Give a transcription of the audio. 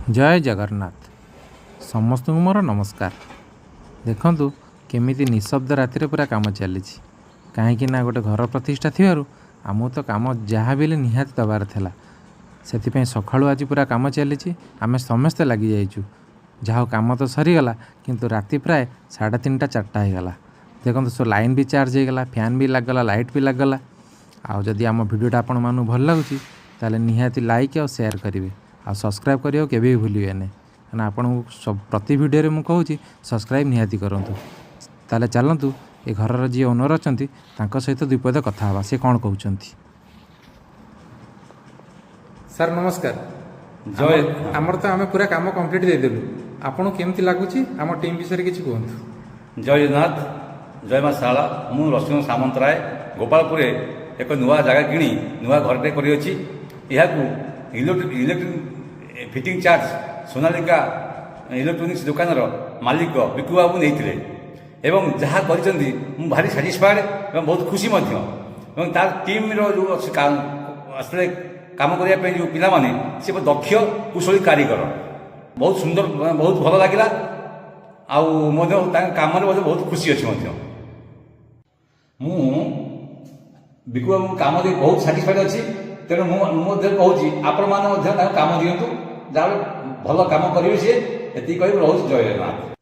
जय जगन्नाथ समस्त को मोर नमस्कार। देखंतु केमिति निशब्द राति पूरा काम चली कहीं गोटे घर प्रतिष्ठा थी आमको तो कम जहाँ भी निहाती दबार था से सकाळु आज पूरा काम चली आम समस्ते लगी जाइचु जहाँ कम तो सरीगला किंतु राति प्राय 3:30 4टा होगला। देखो सो लाइन भी चार्ज होगला, फैन भी लगला, लाइट भी लगला। आउ जदि आम भिडियोटा आपण मानू भल लगुच ताले निहाती लाइक और शेयर करेंगे आ सब्सक्राइब करियो केबे भी भूलिए नहीं कहना आपन प्रति वीडियो मु कहूँ सब्सक्राइब निहाती करंतु। ताले चलंतु ए घर जी ओनर अछंती तांको सहित दुपद कथा हवा से कौन कहउचंती। सर नमस्कार। जय आमर तो आम पूरा काम कंप्लीट दे देलु आपन केमती लागुची आम टीम विषय किछि कहंतु। जय जगन्नाथ जय माँ शाला मु लक्ष्मण सामंतराय गोपालपुर एक नुआ जगह किणी नुआ घरटे करिअछि। एहाकू electric fitting charge Sonalika electronics दुकान मालिक बिकु बाबू नहीं एवं जहाँ करिसेंती मु भारी सैटिस्फाइड एवं बहुत खुशी मध्य एवं तार टीम रो जो आसले काम करिया पे जो पिला माने से दक्ष कुशली कारीगर बहुत सुंदर बहुत भल लगिला आउ मध्य काम बहुत खुशी अच्छी मध्य मु बिकु बाबू काम दे बहुत सैटिस्फाइड अच्छी। तेणु मुझे कहूँ आपण मैंने काम दिंतु जहाँ भल कम करेंगे सी ये रोज जय जगन्नाथ।